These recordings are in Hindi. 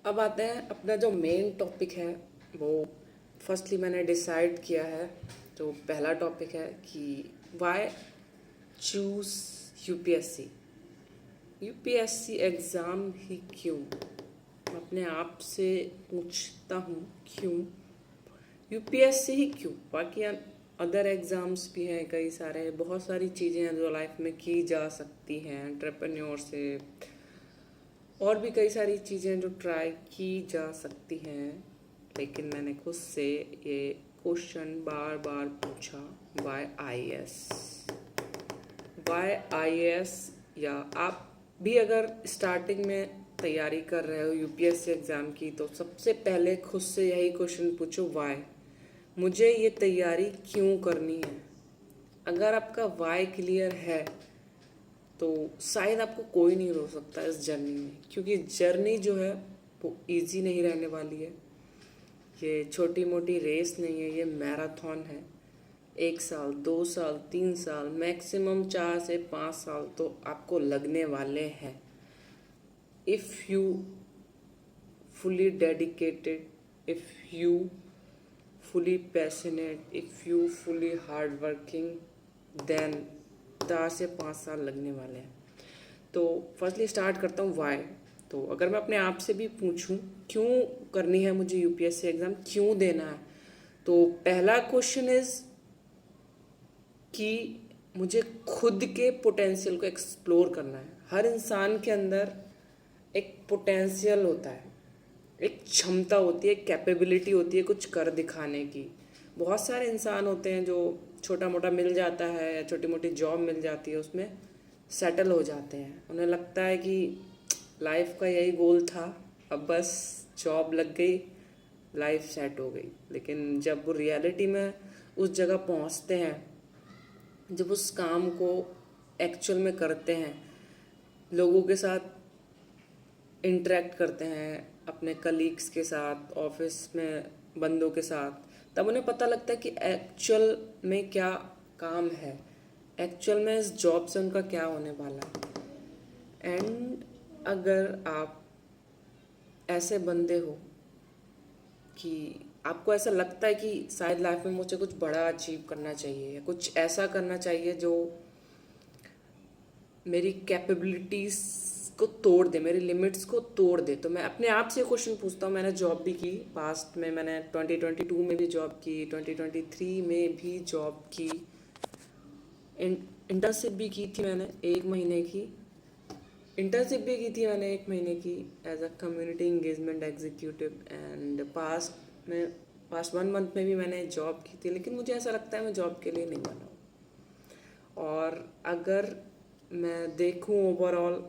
अब आते हैं अपना जो मेन टॉपिक है वो फर्स्टली मैंने डिसाइड किया है। तो पहला टॉपिक है कि why choose UPSC. UPSC exam ही क्यों? मैं अपने आप से पूछता हूँ क्यों यूपीएससी ही क्यों? बाकी अदर एग्ज़ाम्स भी हैं, कई सारे बहुत सारी चीज़ें हैं जो लाइफ में की जा सकती हैं एंटरप्रेन्योर से। और भी कई सारी चीज़ें जो ट्राई की जा सकती हैं, लेकिन मैंने खुद से ये क्वेश्चन बार बार पूछा, वाई आईएएस? Y IAS? या आप भी अगर स्टार्टिंग में तैयारी कर रहे हो यूपीएससी एग्ज़ाम की, तो सबसे पहले खुद से यही क्वेश्चन पूछो, वाई? मुझे ये तैयारी क्यों करनी है? अगर आपका वाई क्लियर है तो शायद आपको कोई नहीं रोक सकता इस जर्नी में, क्योंकि जर्नी जो है वो इजी नहीं रहने वाली है। ये छोटी मोटी रेस नहीं है, ये मैराथन है। 1 साल, 2 साल, 3 साल, मैक्सिमम 4 से 5 साल तो आपको लगने वाले हैं। If you fully dedicated, if you fully passionate, if you fully hard working, then 4 से 5 साल लगने वाले हैं। तो फर्स्टली स्टार्ट करता हूँ वाई। तो अगर मैं अपने आप से भी पूछूं क्यों करनी है मुझे यूपीएससी एग्ज़ाम, क्यों देना है, तो पहला क्वेश्चन इज़ कि मुझे खुद के पोटेंशियल को एक्सप्लोर करना है। हर इंसान के अंदर एक पोटेंशियल होता है, एक क्षमता होती है, एक कैपेबिलिटी होती है कुछ कर दिखाने की। बहुत सारे इंसान होते हैं जो छोटा मोटा मिल जाता है या छोटी मोटी जॉब मिल जाती है, उसमें सेटल हो जाते हैं। उन्हें लगता है कि लाइफ का यही गोल था, अब बस जॉब लग गई, लाइफ सेट हो गई। लेकिन जब वो रियलिटी में उस जगह पहुंचते हैं, जब उस काम को एक्चुअल में करते हैं, लोगों के साथ इंटरेक्ट करते हैं, अपने कलीग्स के साथ, ऑफिस में बंदों के साथ, तब उन्हें पता लगता है कि एक्चुअल में क्या काम है, एक्चुअल में इस जॉब से उनका क्या होने वाला है। एंड अगर आप ऐसे बंदे हो कि आपको ऐसा लगता है कि शायद लाइफ में मुझे कुछ बड़ा अचीव करना चाहिए या कुछ ऐसा करना चाहिए जो मेरी कैपेबिलिटीज़ को तोड़ दे, मेरी लिमिट्स को तोड़ दे, तो मैं अपने आप से क्वेश्चन पूछता हूँ। मैंने जॉब भी की पास्ट में, मैंने 2022 में भी जॉब की, 2023 में भी जॉब की, इंटर्नशिप भी की थी मैंने 1 महीने की, इंटर्नशिप भी की थी मैंने 1 महीने की as a community engagement executive. And past 1 month में भी मैंने जॉब की थी। लेकिन मुझे ऐसा लगता है मैं जॉब के लिए नहीं बना हूँ। और अगर मैं देखूँ ओवरऑल,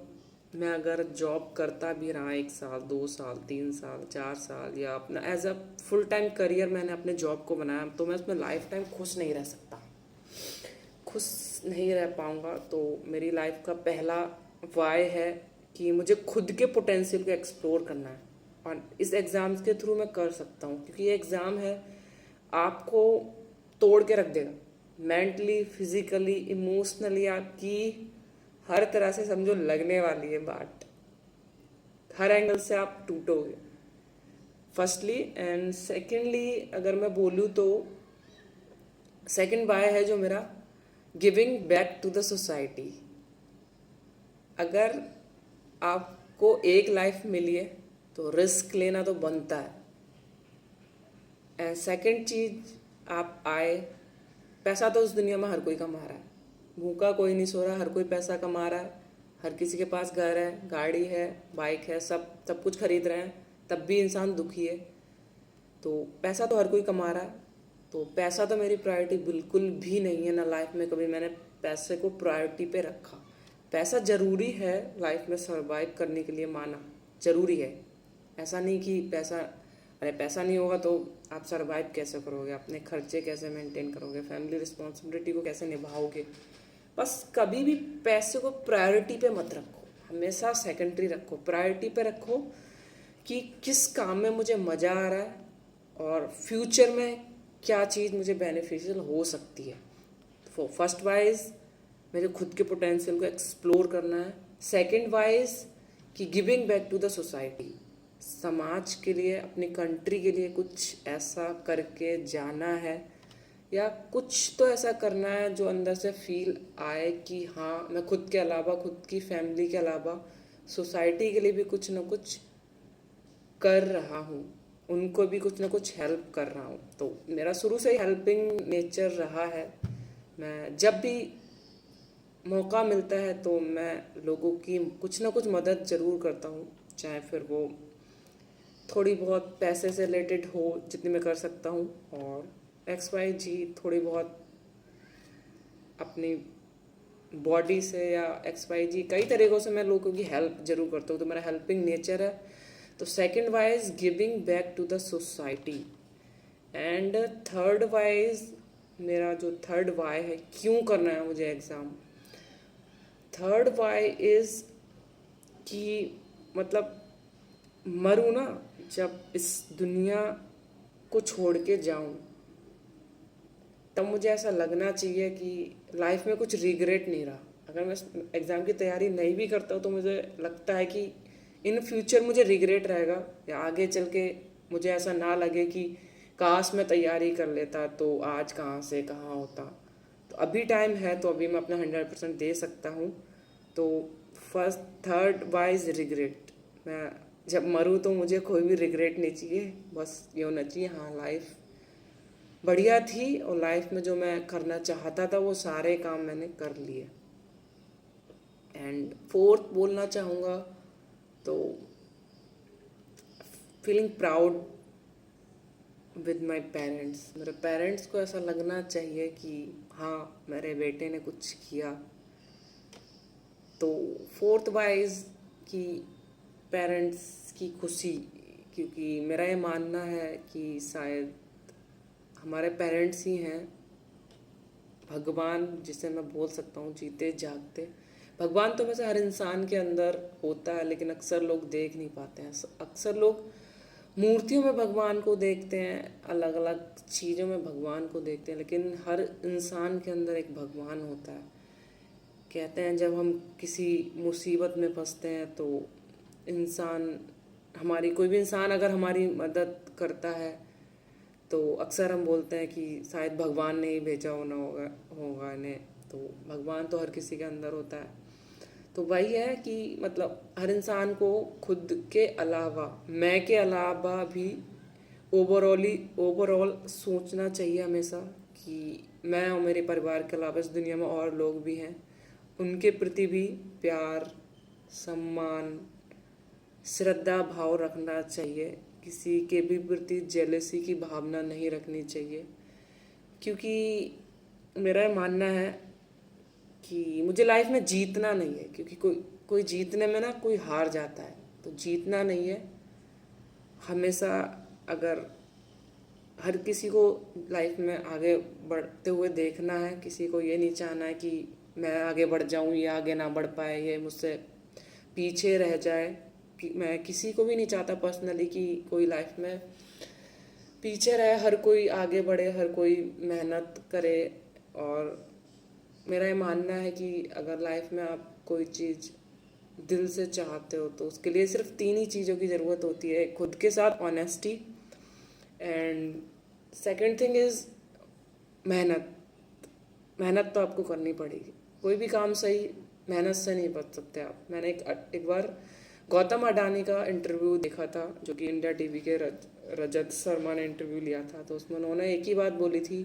मैं अगर जॉब करता भी रहा 1 साल, 2 साल, 3 साल, 4 साल, या अपना as a full time career मैंने अपने जॉब को बनाया, तो मैं उसमें लाइफ टाइम खुश नहीं रह सकता, खुश नहीं रह पाऊँगा। तो मेरी लाइफ का पहला वाई है कि मुझे खुद के पोटेंशियल को एक्सप्लोर करना है, और इस एग्ज़ाम्स के थ्रू मैं कर सकता हूँ, क्योंकि ये एग्ज़ाम है आपको तोड़ के रख देगा, मेंटली, फिजिकली, इमोशनली आपकी हर तरह से समझो लगने वाली है बाट, हर एंगल से आप टूटोगे फर्स्टली। एंड सेकेंडली अगर मैं बोलूँ तो सेकेंड बाय है जो मेरा, giving back to the society. अगर आपको एक लाइफ मिली है तो रिस्क लेना तो बनता है। एंड सेकेंड चीज, आप आए, पैसा तो उस दुनिया में हर कोई कमा रहा है, भूखा कोई नहीं सो रहा, हर कोई पैसा कमा रहा है, हर किसी के पास घर है, गाड़ी है, बाइक है, सब सब कुछ खरीद रहे हैं, तब भी इंसान दुखी है। तो पैसा तो हर कोई कमा रहा है, तो पैसा तो मेरी प्रायोरिटी बिल्कुल भी नहीं है। ना लाइफ में कभी मैंने पैसे को प्रायोरिटी पे रखा। पैसा ज़रूरी है लाइफ में सरवाइव करने के लिए, माना ज़रूरी है, ऐसा नहीं कि पैसा, अरे पैसा नहीं होगा तो आप सरवाइव कैसे करोगे, अपने खर्चे कैसे मेंटेन करोगे, फैमिली रिस्पॉन्सिबिलिटी को कैसे निभाओगे। बस कभी भी पैसे को प्रायोरिटी पे मत रखो, हमेशा सेकेंडरी रखो, प्रायोरिटी पे रखो कि किस काम में मुझे मज़ा आ रहा है और फ्यूचर में क्या चीज़ मुझे बेनिफिशियल हो सकती है। फर्स्ट वाइज मेरे खुद के पोटेंशियल को एक्सप्लोर करना है, सेकंड वाइज कि giving back to the society. समाज के लिए, अपनी कंट्री के लिए कुछ ऐसा करके जाना है, या कुछ तो ऐसा करना है जो अंदर से फील आए कि हाँ, मैं खुद के अलावा, खुद की फैमिली के अलावा सोसाइटी के लिए भी कुछ ना कुछ कर रहा हूँ, उनको भी कुछ ना कुछ हेल्प कर रहा हूँ। तो मेरा शुरू से ही हेल्पिंग नेचर रहा है। मैं जब भी मौका मिलता है तो मैं लोगों की कुछ ना कुछ मदद ज़रूर करता हूँ, चाहे फिर वो थोड़ी बहुत पैसे से रिलेटेड हो जितनी मैं कर सकता हूँ, और एक्स वाई जी थोड़ी बहुत अपनी बॉडी से, या एक्स वाई जी कई तरीक़ों से मैं लोगों की हेल्प ज़रूर करता हूँ। तो मेरा हेल्पिंग नेचर है। तो second wise giving back to the society. And third wise, मेरा जो थर्ड वाई है, क्यों करना है मुझे एग्ज़ाम, थर्ड वाई इज़ कि मतलब मरूँ ना, जब इस दुनिया को छोड़ के जाऊँ, तब मुझे ऐसा लगना चाहिए कि लाइफ में कुछ रिग्रेट नहीं रहा। अगर मैं एग्ज़ाम की तैयारी नहीं भी करता हूँ तो मुझे लगता है कि इन फ्यूचर मुझे रिग्रेट रहेगा, या आगे चल के मुझे ऐसा ना लगे कि काश मैं तैयारी कर लेता तो आज कहाँ से कहाँ होता। तो अभी टाइम है, तो अभी मैं अपना 100% दे सकता हूँ। तो फर्स्ट थर्ड वाइज रिग्रेट, मैं जब मरूँ तो मुझे कोई भी रिग्रेट नहीं चाहिए। बस ये होना चाहिए, हाँ लाइफ बढ़िया थी, और लाइफ में जो मैं करना चाहता था वो सारे काम मैंने कर लिए। एंड फोर्थ बोलना चाहूँगा तो feeling proud with my parents. मेरे पेरेंट्स को ऐसा लगना चाहिए कि हाँ, मेरे बेटे ने कुछ किया। तो फोर्थ वाइज कि पेरेंट्स की खुशी, क्योंकि मेरा ये मानना है कि शायद हमारे पेरेंट्स ही हैं भगवान, जिसे मैं बोल सकता हूँ जीते जागते। भगवान तो वैसे हर इंसान के अंदर होता है, लेकिन अक्सर लोग देख नहीं पाते हैं। अक्सर लोग मूर्तियों में भगवान को देखते हैं, अलग अलग चीज़ों में भगवान को देखते हैं, लेकिन हर इंसान के अंदर एक भगवान होता है। कहते हैं जब हम किसी मुसीबत में फंसते हैं तो इंसान, हमारी कोई भी इंसान अगर हमारी मदद करता है तो अक्सर हम बोलते हैं कि शायद भगवान ने ही भेजा होना होगा इन्हें। तो भगवान तो हर किसी के अंदर होता है। तो वही है कि मतलब हर इंसान को खुद के अलावा, मैं के अलावा भी ओवरऑल सोचना चाहिए हमेशा कि मैं और मेरे परिवार के अलावा इस दुनिया में और लोग भी हैं, उनके प्रति भी प्यार, सम्मान, श्रद्धा भाव रखना चाहिए। किसी के भी प्रति जेलसी की भावना नहीं रखनी चाहिए, क्योंकि मेरा मानना है कि मुझे लाइफ में जीतना नहीं है, क्योंकि कोई जीतने में ना कोई हार जाता है। तो जीतना नहीं है हमेशा। अगर हर किसी को लाइफ में आगे बढ़ते हुए देखना है, किसी को ये नहीं चाहना है कि मैं आगे बढ़ जाऊं, ये आगे ना बढ़ पाए, ये मुझसे पीछे रह जाए। कि मैं किसी को भी नहीं चाहता पर्सनली कि कोई लाइफ में पीछे रहे, हर कोई आगे बढ़े, हर कोई मेहनत करे। और मेरा ये मानना है कि अगर लाइफ में आप कोई चीज़ दिल से चाहते हो तो उसके लिए सिर्फ 3 ही चीज़ों की ज़रूरत होती है। खुद के साथ honesty, and second thing is मेहनत। मेहनत तो आपको करनी पड़ेगी। कोई भी काम सही मेहनत से नहीं बच सकते आप। मैंने एक बार गौतम अडानी का इंटरव्यू देखा था, जो कि इंडिया टीवी के रजत शर्मा ने इंटरव्यू लिया था। तो उसमें उन्होंने एक ही बात बोली थी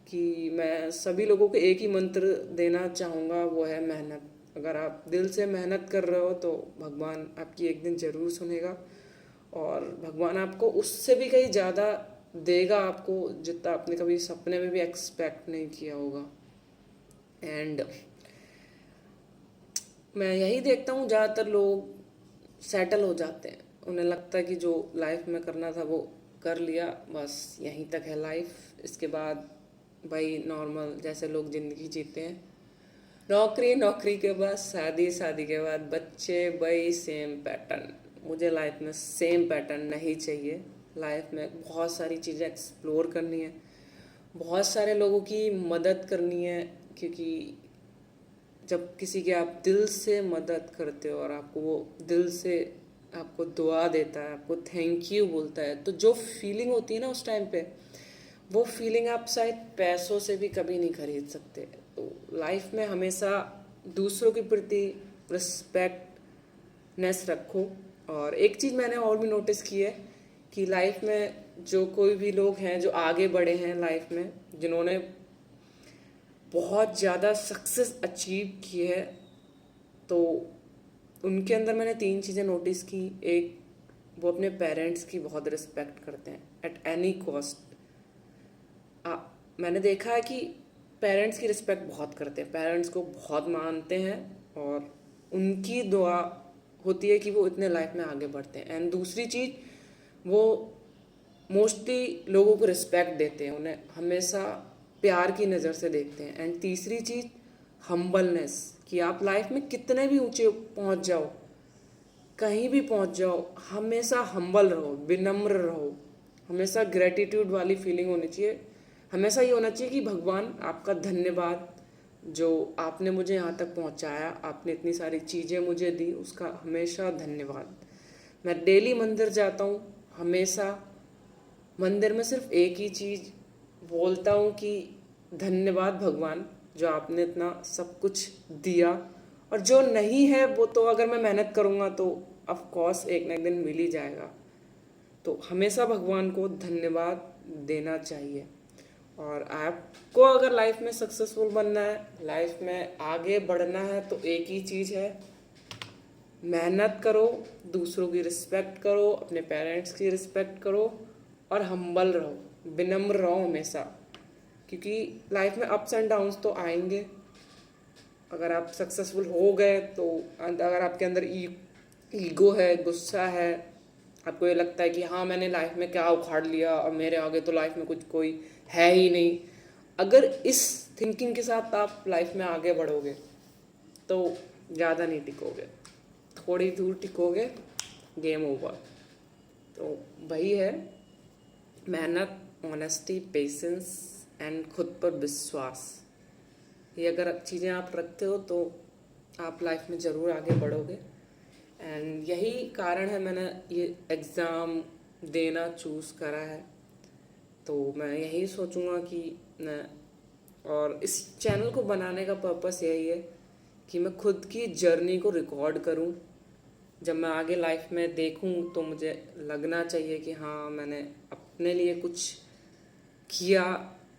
कि मैं सभी लोगों को एक ही मंत्र देना चाहूँगा, वो है मेहनत। अगर आप दिल से मेहनत कर रहे हो तो भगवान आपकी एक दिन ज़रूर सुनेगा, और भगवान आपको उससे भी कहीं ज़्यादा देगा आपको, जितना आपने कभी सपने में भी एक्सपेक्ट नहीं किया होगा। एंड मैं यही देखता हूँ, ज़्यादातर लोग सेटल हो जाते हैं। उन्हें लगता है कि जो लाइफ में करना था वो कर लिया, बस यहीं तक है लाइफ। इसके बाद भाई नॉर्मल जैसे लोग ज़िंदगी जीते हैं, नौकरी, नौकरी के बाद शादी, शादी के बाद बच्चे, भाई सेम पैटर्न। मुझे लाइफ में सेम पैटर्न नहीं चाहिए। लाइफ में बहुत सारी चीज़ें एक्सप्लोर करनी है, बहुत सारे लोगों की मदद करनी है, क्योंकि जब किसी की आप दिल से मदद करते हो और आपको वो दिल से आपको दुआ देता है, आपको थैंक यू बोलता है, तो जो फीलिंग होती है ना उस टाइम पे, वो फीलिंग आप शायद पैसों से भी कभी नहीं खरीद सकते। तो लाइफ में हमेशा दूसरों के प्रति रिस्पेक्टनेस रखो। और एक चीज़ मैंने और भी नोटिस की है कि लाइफ में जो कोई भी लोग हैं जो आगे बढ़े हैं लाइफ में, जिन्होंने बहुत ज़्यादा सक्सेस अचीव की है, तो उनके अंदर मैंने 3 चीज़ें नोटिस की। एक, वो अपने पेरेंट्स की बहुत रिस्पेक्ट करते हैं एट एनी कॉस्ट। मैंने देखा है कि पेरेंट्स की रिस्पेक्ट बहुत करते हैं, पेरेंट्स को बहुत मानते हैं, और उनकी दुआ होती है कि वो इतने लाइफ में आगे बढ़ते हैं। एंड दूसरी चीज़, वो मोस्टली लोगों को रिस्पेक्ट देते हैं, उन्हें हमेशा प्यार की नज़र से देखते हैं। एंड तीसरी चीज़, हम्बलनेस, कि आप लाइफ में कितने भी ऊंचे पहुंच जाओ, कहीं भी पहुंच जाओ, हमेशा हम्बल रहो, विनम्र रहो। हमेशा ग्रेटिट्यूड वाली फीलिंग होनी चाहिए। हमेशा ये होना चाहिए कि भगवान आपका धन्यवाद, जो आपने मुझे यहाँ तक पहुँचाया, आपने इतनी सारी चीज़ें मुझे दी, उसका हमेशा धन्यवाद। मैं डेली मंदिर जाता हूँ, हमेशा मंदिर में सिर्फ एक ही चीज़ बोलता हूँ कि धन्यवाद भगवान, जो आपने इतना सब कुछ दिया, और जो नहीं है वो तो अगर मैं मेहनत करूँगा तो ऑफ कोर्स एक ना एक दिन मिल ही जाएगा। तो हमेशा भगवान को धन्यवाद देना चाहिए। और आपको अगर लाइफ में सक्सेसफुल बनना है, लाइफ में आगे बढ़ना है, तो एक ही चीज़ है, मेहनत करो, दूसरों की रिस्पेक्ट करो, अपने पेरेंट्स की रिस्पेक्ट करो, और हम्बल रहो, विनम्र रहो हमेशा। क्योंकि लाइफ में अप्स एंड डाउन्स तो आएंगे। अगर आप सक्सेसफुल हो गए तो अगर आपके अंदर ईगो है, गुस्सा है, आपको ये लगता है कि हाँ मैंने लाइफ में क्या उखाड़ लिया और मेरे आगे तो लाइफ में कुछ कोई है ही नहीं, अगर इस थिंकिंग के साथ आप लाइफ में आगे बढ़ोगे तो ज़्यादा नहीं टिकोगे, थोड़ी दूर टिकोगे, गेम ओवर। तो वही है, मेहनत, ऑनेस्टी, पेशेंस एंड खुद पर विश्वास। ये अगर चीज़ें आप रखते हो तो आप लाइफ में ज़रूर आगे बढ़ोगे। एंड यही कारण है मैंने ये एग्ज़ाम देना चूज़ करा है। तो मैं यही सोचूंगा कि मैं, और इस चैनल को बनाने का पर्पस यही है कि मैं खुद की जर्नी को रिकॉर्ड करूं। जब मैं आगे लाइफ में देखूं तो मुझे लगना चाहिए कि हाँ मैंने अपने लिए कुछ किया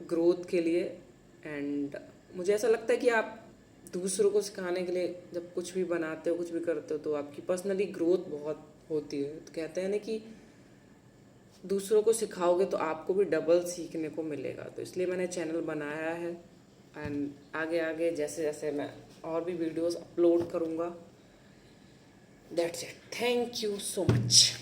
ग्रोथ के लिए। एंड मुझे ऐसा लगता है कि आप दूसरों को सिखाने के लिए जब कुछ भी बनाते हो, कुछ भी करते हो, तो आपकी पर्सनली ग्रोथ बहुत होती है। तो कहते हैं ना कि दूसरों को सिखाओगे तो आपको भी डबल सीखने को मिलेगा। तो इसलिए मैंने चैनल बनाया है। एंड आगे आगे जैसे जैसे मैं और भी वीडियोस अपलोड करूँगा। That's it, thank you so much.